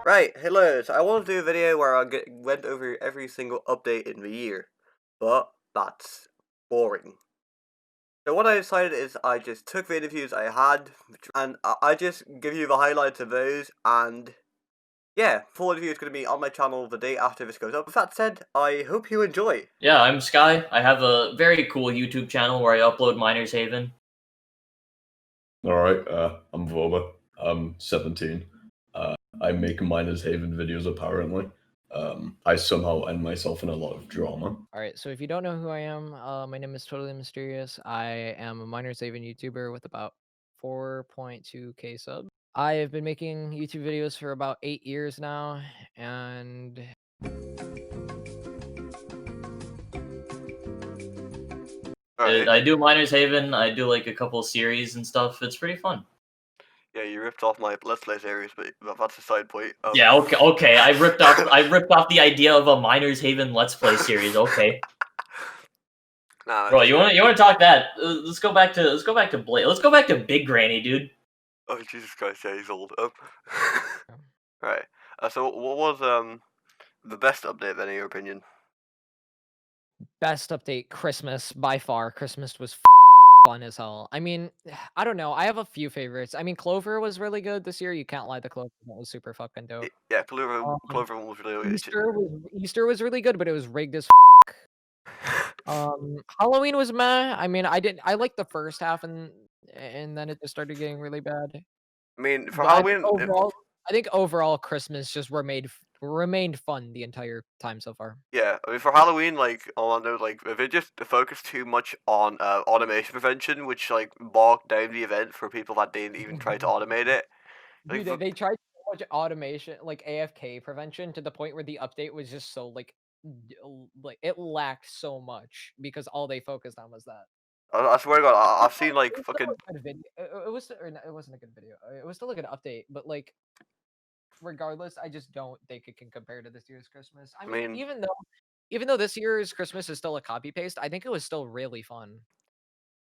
Right, hello. So I want to do a video where went over every single update in the year, but that's boring. So what I decided is I just took the interviews I had, and I just give you the highlights of those, and yeah, full interview is going to be on my channel the day after this goes up. With that said, I hope you enjoy. Yeah, I'm Sky. I have a very cool YouTube channel where I upload Miners Haven. Alright, I'm Voba. I'm 17. I make Miners Haven videos apparently. I somehow end myself in a lot of drama. Alright, so if you don't know who I am, my name is TotallyMysterious. I am a Miners Haven YouTuber with about 4.2k subs. I have been making YouTube videos for about 8 years now, and I do Miners Haven. I do like a couple series and stuff. It's pretty fun. Yeah, you ripped off my Let's Play series, but that's a side point. Yeah, okay. I ripped off the idea of a Miners Haven Let's Play series. Okay. Nah, Bro, you want to talk that? Let's go back to Blade. Let's go back to Big Granny, dude. Oh Jesus Christ, yeah, he's old. Right. So what was the best update then, in your opinion? best update, Christmas, by far. Christmas was fun as hell. I mean, I don't know. I have a few favorites. I mean, Clover was really good this year. You can't lie, the Clover one was super fucking dope. Yeah, Clover was really Easter was really good, but it was rigged as Halloween was meh. I mean, I liked the first half, and then it just started getting really bad. I mean, for But Halloween, I think overall Christmas just remained fun the entire time so far. yeah, I mean, for Halloween, like, all I know, like, if it just focused too much on automation prevention, which like bogged down the event for people that didn't even try to automate it. Like, Dude, they tried so much automation, like AFK prevention, to the point where the update was just so like it lacked so much because all they focused on was that. I swear to God, I've seen like It was fucking. still a good video. It wasn't a good video. It was still a good update, but like regardless, I just don't think it can compare to this year's Christmas. I mean, even though this year's Christmas is still a copy paste, I think it was still really fun.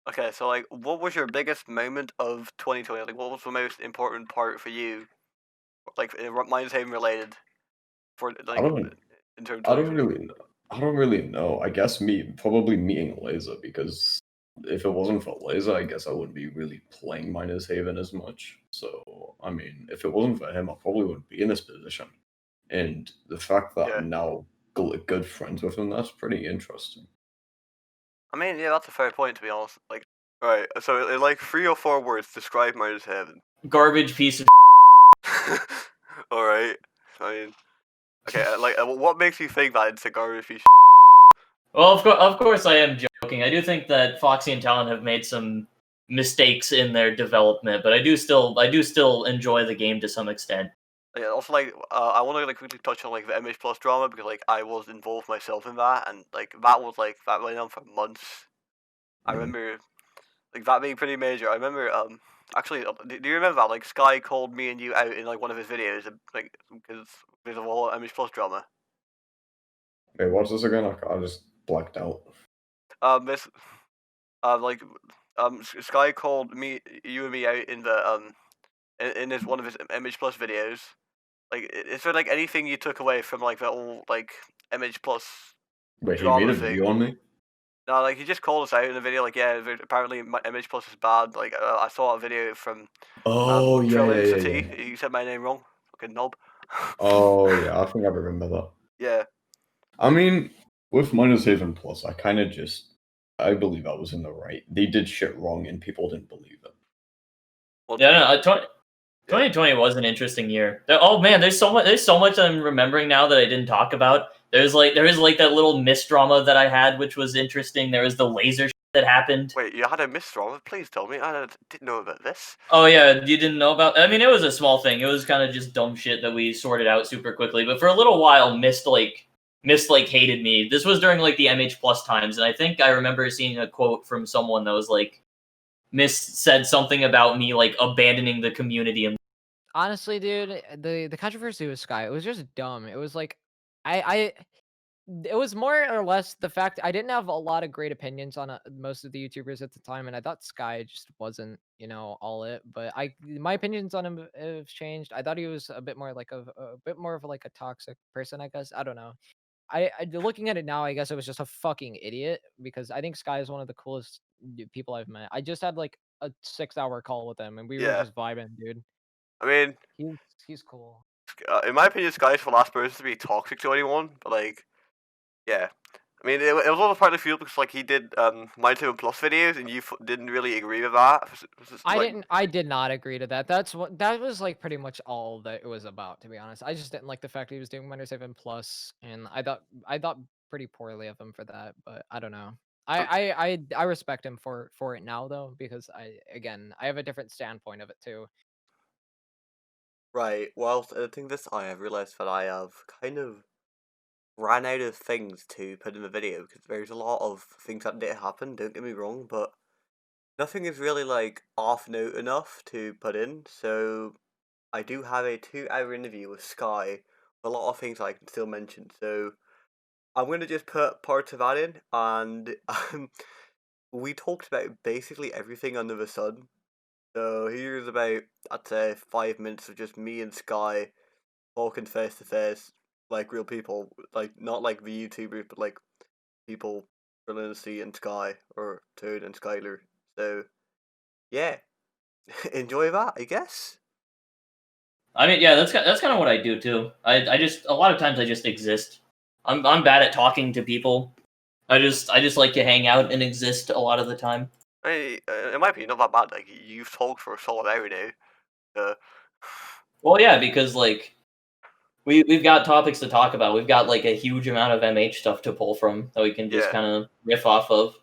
Okay, so like, what was your biggest moment of 2020? Like, what was the most important part for you, like, Minds Haven related, for like, in terms of 2020? I don't really know. I guess probably meeting Laser, because if it wasn't for Laser, I guess I wouldn't be really playing Miners Haven as much. So, I mean, if it wasn't for him, I probably wouldn't be in this position. And the fact that I'm now good friends with him, that's pretty interesting. I mean, yeah, that's a fair point, to be honest. Like, alright, so in like 3 or 4 words, describe Miners Haven. Garbage piece of. Alright, I mean, okay, like, what makes you think that it's a garbage piece? Well, of course, I am joking. I do think that Foxy and Talon have made some mistakes in their development, but I do still enjoy the game to some extent. Yeah, also, like, I want to like quickly touch on like the MH Plus drama, because like I was involved myself in that, and like that went on for months. I remember like that being pretty major. I remember actually, do you remember that like Sky called me and you out in like one of his videos, like because of the whole MH Plus drama? Wait, what's this again? I just blacked out. This like Sky called you and me out in the in his one of his MH Plus videos. Like, is there like anything you took away from like the whole like MH Plus Wait, he drama made a thing? video on me? No, like he just called us out in the video. Like, yeah, apparently my MH Plus is bad. Like, I saw a video from Trilinisty. Yeah. You said my name wrong. Fucking knob. Oh yeah, I think I remember that. Yeah. I mean, with Miners Haven Plus, I believe I was in the right. They did shit wrong and people didn't believe it. Well, yeah, no, 2020 was an interesting year. Oh man, there's so much I'm remembering now that I didn't talk about. There was like that little Mist drama that I had, which was interesting. There was the laser that happened. Wait, you had a Mist drama? Please tell me. I didn't know about this. Oh yeah, you didn't know about? I mean, it was a small thing. It was kind of just dumb shit that we sorted out super quickly. But for a little while, Mist hated me. This was during like the MH Plus times, and I think I remember seeing a quote from someone that was like, Mist said something about me like abandoning the community. And honestly, dude, the controversy with Sky, it was just dumb. It was like it was more or less the fact I didn't have a lot of great opinions on most of the YouTubers at the time, and I thought Sky just wasn't, all it. But my opinions on him have changed. I thought he was a bit more like a bit more of like a toxic person, I guess. I don't know. Looking at it now, I guess it was just a fucking idiot because I think Sky is one of the coolest people I've met. I just had like a 6-hour call with him, and we were Yeah. just vibing, dude. I mean, he's cool. In my opinion, Sky's the last person to be toxic to anyone. But like, yeah. I mean, it was also partly fueled because like he did My 7 Plus videos, and you didn't really agree with that. I did not agree to that. That was like pretty much all that it was about, to be honest. I just didn't like the fact he was doing Minor 7 Plus, and I thought pretty poorly of him for that. But I don't know. I respect him for it now though, because I have a different standpoint of it too. Right. Well, I think I have realized that I have kind of ran out of things to put in the video because there's a lot of things that did happen. Don't get me wrong, but nothing is really like off note enough to put in. So I do have a 2-hour interview with Sky with a lot of things I can still mention. So I'm gonna just put parts of that in, and we talked about basically everything under the sun. So here's about, I'd say, 5 minutes of just me and Sky talking face to face, like real people, like not like the YouTubers, but like people, Trilinisty and Sky, or Toad and Skyler. So yeah, enjoy that, I guess. I mean, yeah, that's kind of what I do too. I just a lot of times I just exist. I'm bad at talking to people. I just like to hang out and exist a lot of the time. It might be not that bad. Like you've talked for a solid hour now. Uh, Well, yeah, because like we've got topics to talk about. We've got like a huge amount of MH stuff to pull from that we can just Yeah. kind of riff off of.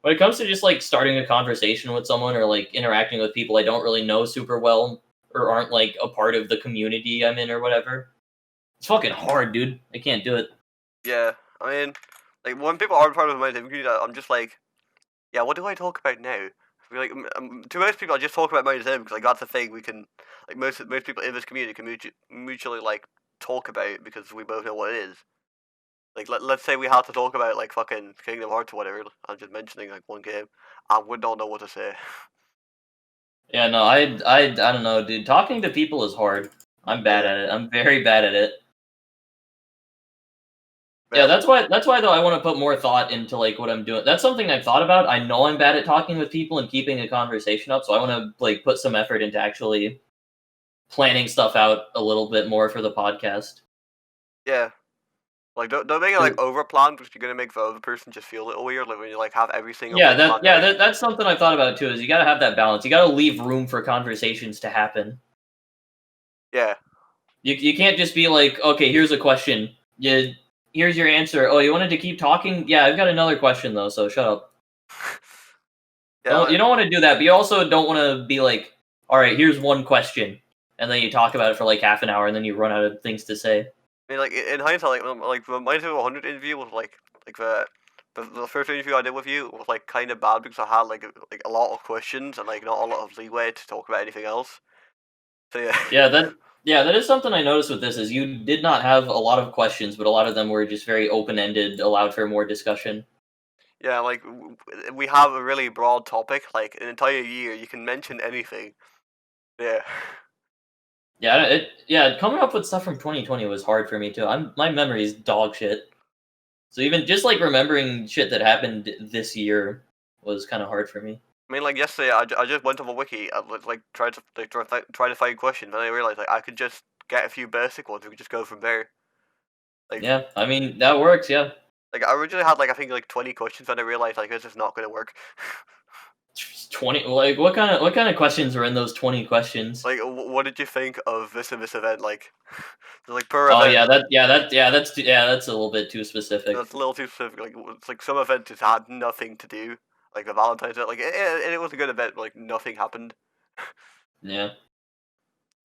When it comes to just like starting a conversation with someone or like interacting with people I don't really know super well or aren't like a part of the community I'm in or whatever, it's fucking hard, dude. I can't do it. Yeah, I mean, like when people aren't part of my community, I'm just like, yeah, what do I talk about now? I feel like to most people, I just talk about my Sim because like that's the thing we can, like most people in this community can mutually like talk about because we both know what it is. Like let's say we had to talk about like fucking Kingdom Hearts or whatever. I'm just mentioning like one game, I would not know what to say. Yeah, no, I don't know, dude. Talking to people is hard. I'm bad Yeah. at it. I'm very bad at it. Yeah. Yeah, that's why though I want to put more thought into like what I'm doing. That's something I've thought about. I know I'm bad at talking with people and keeping a conversation up, so I want to like put some effort into actually planning stuff out a little bit more for the podcast. Yeah. Like don't make it like over planned because you're gonna make the other person just feel a little weird. Like when you like have every single thing planned out. That's something I thought about too. Is you got to have that balance. You got to leave room for conversations to happen. Yeah. You can't just be like, okay, here's a question. Here's your answer. Oh, you wanted to keep talking? Yeah, I've got another question though, so shut up. Yeah, You don't want to do that, but you also don't want to be like, all right, here's one question, and then you talk about it for like half an hour, and then you run out of things to say. I mean, like in hindsight, like the Minus 100 interview was like the first interview I did with you was like kind of bad because I had like a lot of questions and like not a lot of leeway to talk about anything else. So yeah. That is something I noticed with this is you did not have a lot of questions, but a lot of them were just very open ended, allowed for more discussion. Yeah, like we have a really broad topic, like an entire year. You can mention anything. Yeah. Coming up with stuff from 2020 was hard for me too. My memory is dog shit. So even just like remembering shit that happened this year was kind of hard for me. I mean, like yesterday, I just went on the wiki and like tried to find questions, and I realized like I could just get a few basic ones. We could just go from there. Like, yeah, I mean that works. Yeah. Like I originally had like I think like 20 questions, and I realized like this is not going to work. 20, like what kind of questions were in those 20 questions? Like what did you think of this and this event? Like like per oh event. that's a little bit too specific. That's a little too specific. Like it's like some event just had nothing to do. Like the Valentine's Day, like it was a good event, but like nothing happened. Yeah.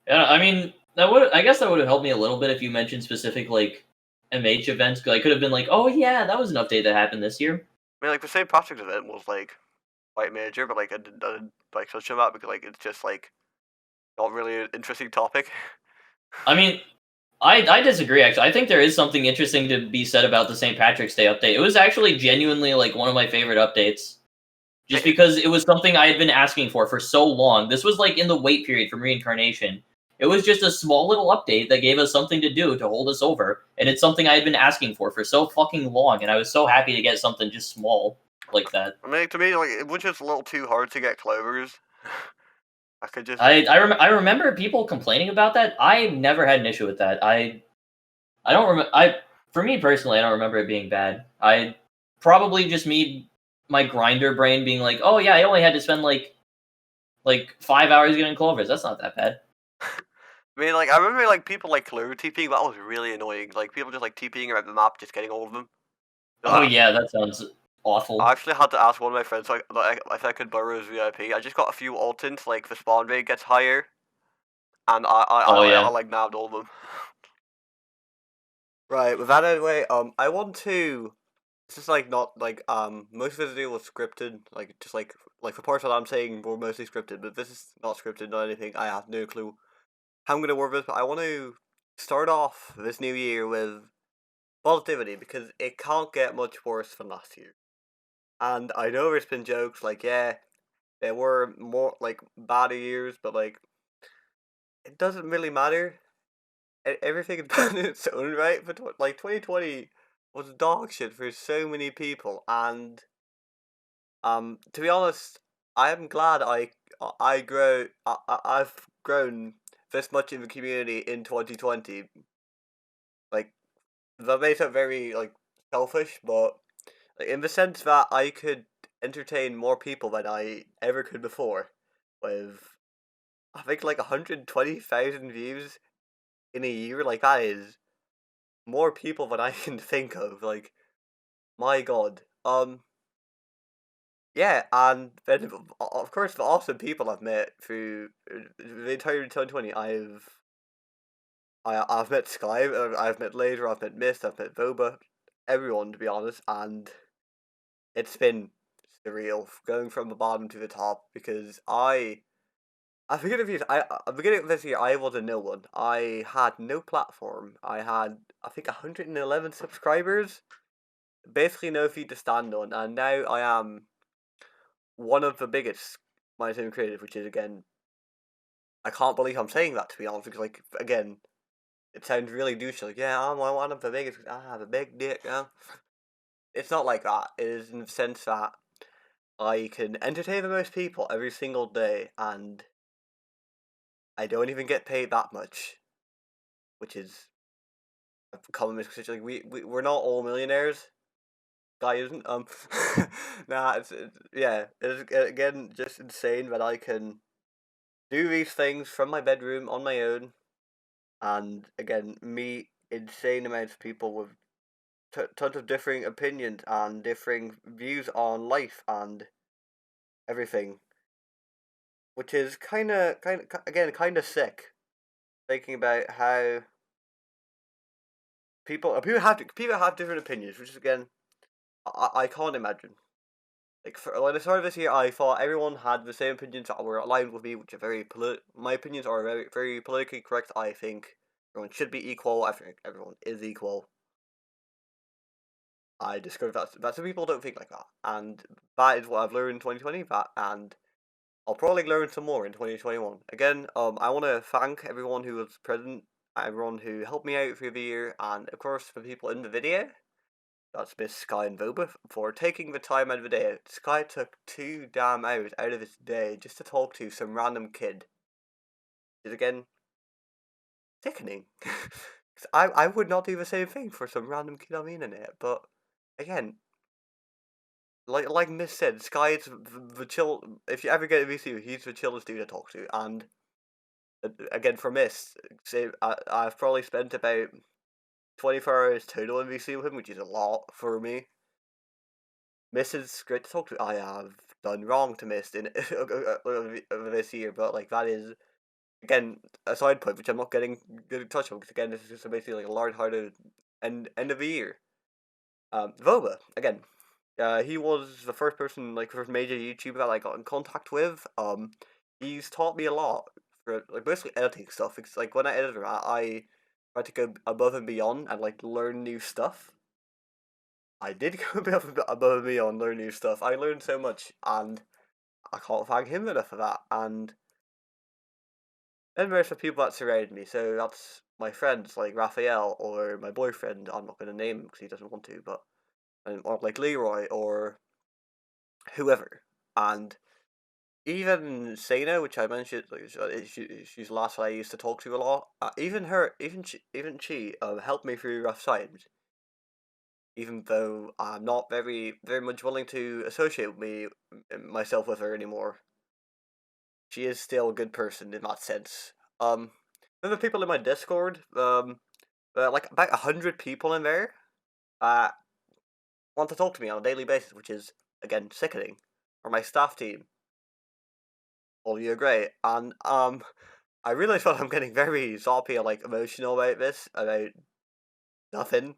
I mean I guess that would have helped me a little bit if you mentioned specific like MH events, because I could have been like, oh yeah, that was an update that happened this year. I mean, like the St. Patrick's event was like quite major, but like I didn't like touch on that because like it's just like not really an interesting topic. I mean, I disagree, actually. I think there is something interesting to be said about the St. Patrick's Day update. It was actually genuinely, like, one of my favorite updates. Just because it was something I had been asking for so long. This was, like, in the wait period from Reincarnation. It was just a small little update that gave us something to do to hold us over, and it's something I had been asking for so fucking long, and I was so happy to get something just small like that. I mean, to me, like, it was just a little too hard to get clovers. I could just... I remember people complaining about that. I never had an issue with that. I don't remember. For me personally, I don't remember it being bad. I probably just my grinder brain being like, oh yeah, I only had to spend like 5 hours getting clovers. That's not that bad. I mean, like, I remember, like, people, like, clover TPing, but that was really annoying. Like, people just, like, TPing around the map, just getting all of them. Oh yeah, that sounds awful. I actually had to ask one of my friends, like, if I could borrow his VIP. I just got a few altents, like, the spawn rate gets higher, and I like, nabbed all of them. Right, with that out of the way, I want to... This is, like, not, like, most of the video was scripted, like, just, like, for parts that I'm saying were mostly scripted, but this is not scripted, not anything. I have no clue how I'm going to work with, but I want to start off this new year with positivity, because it can't get much worse than last year. And I know there's been jokes like, yeah, there were more, like, bad years, but, like, it doesn't really matter. Everything is bad in its own right, but, like, 2020 was dog shit for so many people, and, to be honest, I am glad I've grown this much in the community in 2020. Like, that may sound very, like, selfish, but, like, in the sense that I could entertain more people than I ever could before, with, I think, like, 120,000 views in a year. Like, that is more people than I can think of. Like, my god. Yeah, and then, of course, the awesome people I've met through the entire 2020. I've met Sky, I've met Laser, I've met Mist, I've met Voba, everyone, to be honest, and it's been surreal going from the bottom to the top, because at the beginning of this year, I was a no one. I had no platform. I had, I think, 111 subscribers, basically no feet to stand on, and now I am one of the biggest My Team Creative, which is, again, I can't believe I'm saying that, to be honest, because, like, again, it sounds really douchey, like, yeah, I'm one of the biggest, I have a big dick, yeah. It's not like that. It is in the sense that I can entertain the most people every single day, and I don't even get paid that much, which is a common misconception. Like, we're not all millionaires. Guy isn't. Nah, yeah, it's, again, just insane that I can do these things from my bedroom on my own, and, again, meet insane amounts of people with tons of differing opinions and differing views on life and everything, which is kind of sick. Thinking about how people have different opinions, which is, again, I can't imagine. Like, when I started this year, I thought everyone had the same opinions that were aligned with me, which are my opinions are very, very politically correct. I think everyone should be equal. I think everyone is equal. I discovered that some people don't think like that, and that is what I've learned in 2020. And I'll probably learn some more in 2021. Again, I want to thank everyone who was present, everyone who helped me out through the year, and of course the people in the video. That's Miss Sky and Voba for taking the time out of the day. Sky took 2 damn hours out of his day just to talk to some random kid. Is, again, sickening. I would not do the same thing for some random kid on the internet, but again, like Miss said, Sky is the chill. If you ever get a VC, he's the chillest dude to talk to. And again, for Miss, say I've probably spent about 24 hours total in VC with him, which is a lot for me. Miss is great to talk to. I have done wrong to Miss in this year, but, like, that is, again, a side point which I'm not getting good touch on, because, again, this is just basically like a lighthearted end of the year. Voba, again, he was the first person, like, first major YouTuber that I got in contact with. He's taught me a lot for, like, basically editing stuff. It's like, when I edit, try to go above and beyond and like learn new stuff. I did go above and beyond, learn new stuff. I learned so much, and I can't thank him enough for that. And then there's the people that surround me. So that's my friends like Raphael or my boyfriend. I'm not going to name him because he doesn't want to, but or like Leroy or whoever. And even Sana, which I mentioned, like, she's the last one I used to talk to a lot. Even her, even she helped me through rough times. Even though I'm not very much willing to associate myself with her anymore, she is still a good person in that sense. The people in my Discord, like about 100 people in there, want to talk to me on a daily basis, which is again sickening. Or my staff team, all of you are great, and I realize that I'm getting very soppy and like emotional about this, about nothing.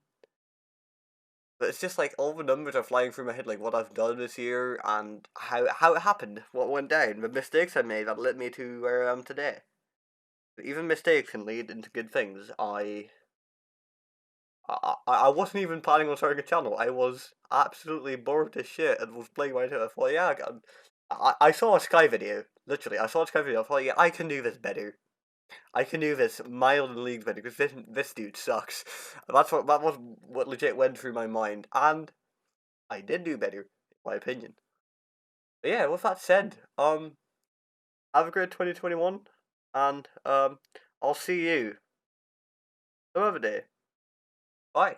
But it's just like all the numbers are flying through my head, like what I've done this year and how it happened, what went down, the mistakes I made that led me to where I am today. But even mistakes can lead into good things. I wasn't even planning on starting a channel. I was absolutely bored as shit and was playing my I thought, yeah, I saw a Sky video. Literally, I saw a Sky video. I thought, yeah, I can do this better. I can do this mile in leagues better because this dude sucks. That was what legit went through my mind, and I did do better, in my opinion. But yeah, with that said, have a great 2021, and I'll see you some other day. Bye.